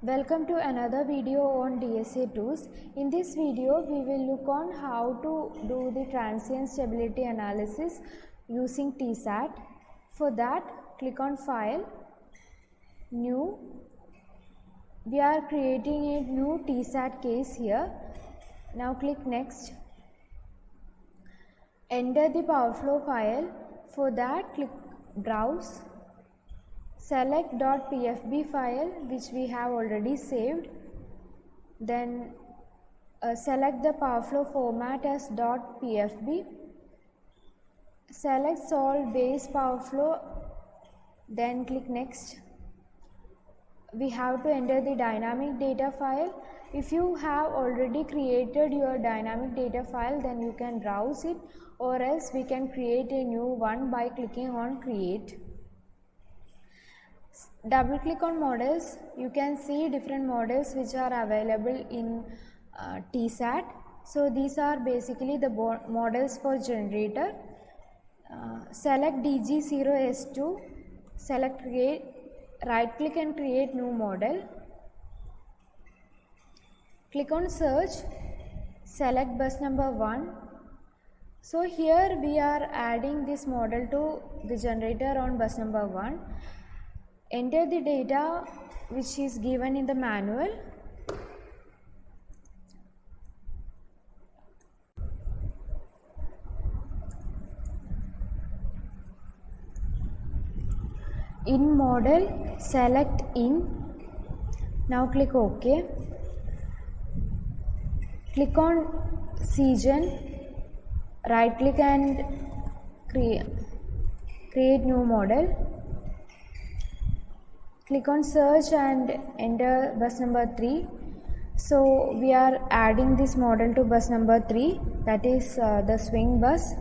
Welcome to another video on DSA tools. In this video, we will look on how to do the transient stability analysis using TSAT. For that, click on File, New. We are creating a new TSAT case here. Now click Next. Enter the PowerFlow file. For that, click Browse. Select .pfb file which we have already saved. Then select the PowerFlow format as .pfb. Select Solve Base PowerFlow. Then click Next. We have to enter the dynamic data file. If you have already created your dynamic data file, then you can browse it, or else we can create a new one by clicking on Create. Double click on models. You can see different models which are available in TSAT. So these are basically the models for generator. Select DG0S2, select Create, right click and create new model. Click on Search, select bus number 1. So here we are adding this model to the generator on bus number 1. Enter the data which is given in the manual. In model, select in. Now click OK. Click on CGen, right click and create new model. Click on Search and enter bus number 3. So we are adding this model to bus number 3, that is the swing bus.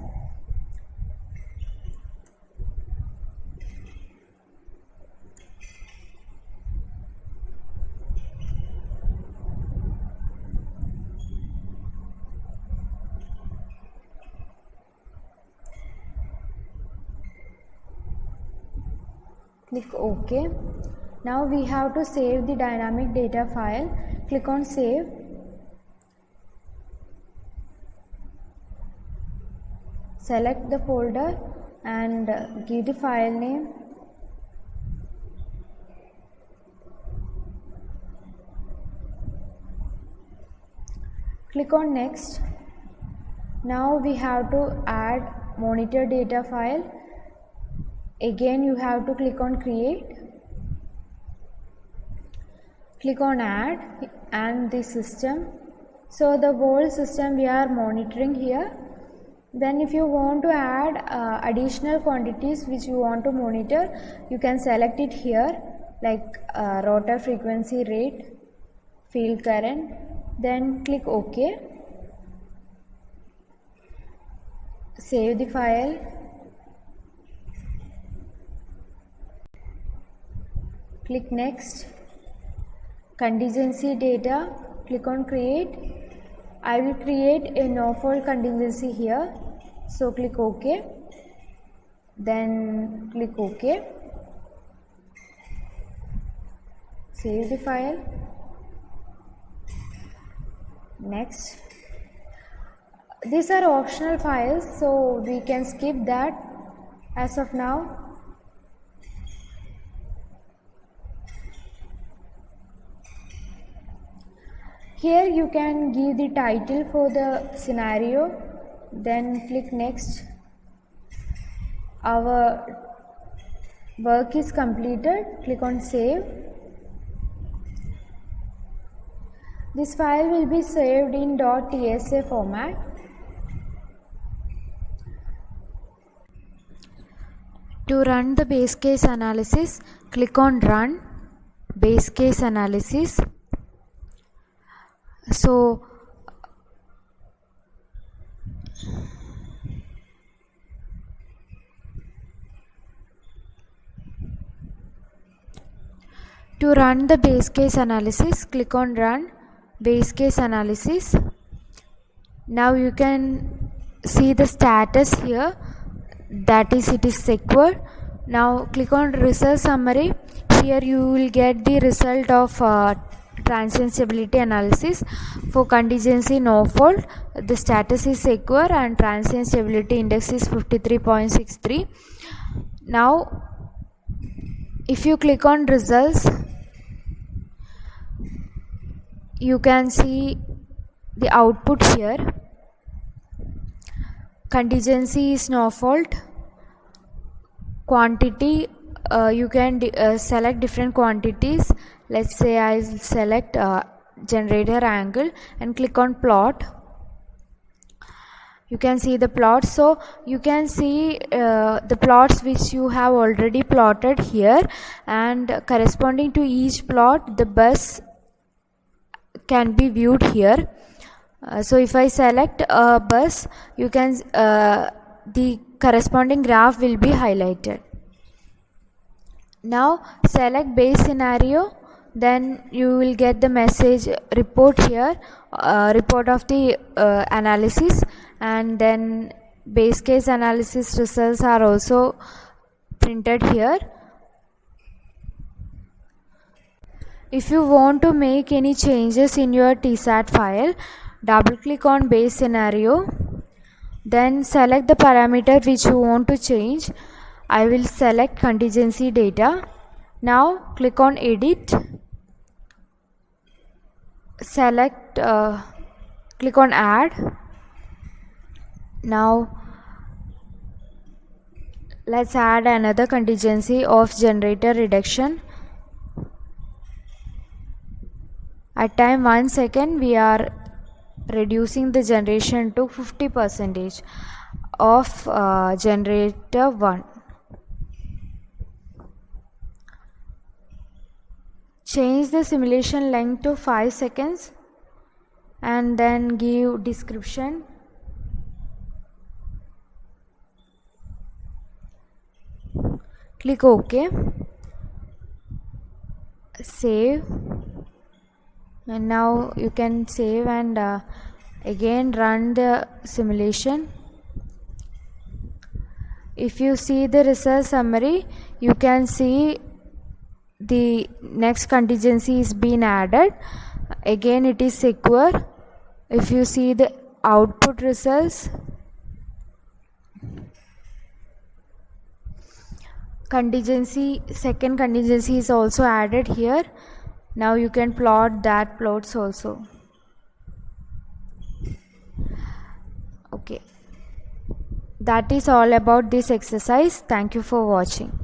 Click OK. Now we have to save the dynamic data file. Click on Save. Select the folder and give the file name. Click on Next. Now we have to add monitor data file. Again you have to click on Create. Click on Add and the system. So the whole system we are monitoring here. Then if you want to add additional quantities which you want to monitor, you can select it here, like rotor frequency rate, field current. Then click OK. Save the file. Click Next. Contingency data, click on Create. I will create a no fault contingency here, so click OK. Then click OK. Save the file. Next. These are optional files, so we can skip that as of now. Here you can give the title for the scenario, then click Next. Our work is completed. Click on Save. This file will be saved in .tsa format. To run the base case analysis, click on Run Base Case Analysis. So to run the base case analysis, click on Run Base Case Analysis. Now you can see the status here, that is it is secured. Now click on Result Summary. Here you will get the result of transient stability analysis. For contingency no fault, the status is secure and transient stability index is 53.63. Now if you click on results, you can see the output here. Contingency is no fault. Quantity, you can select different quantities. Let's say I select generator angle and click on plot. You can see the plots. So you can see the plots which you have already plotted here, and corresponding to each plot the bus can be viewed here. So if I select a bus, you can the corresponding graph will be highlighted. Now select base scenario, then you will get the message report here, report of the analysis, and then base case analysis results are also printed here. If you want to make any changes in your TSAT file, double click on base scenario, then select the parameter which you want to change. I will select contingency data. Now click on edit, select click on add. Now let's add another contingency of generator reduction. At time 1 second we are reducing the generation to 50% of generator 1. Change the simulation length to 5 seconds and then give description. Click OK. Save. And now you can save and again run the simulation. If you see the result summary, you can see the next contingency is being added. Again it is secure. If you see the output results, second contingency is also added here. Now you can plot that plots also. Okay, that is all about this exercise. Thank you for watching.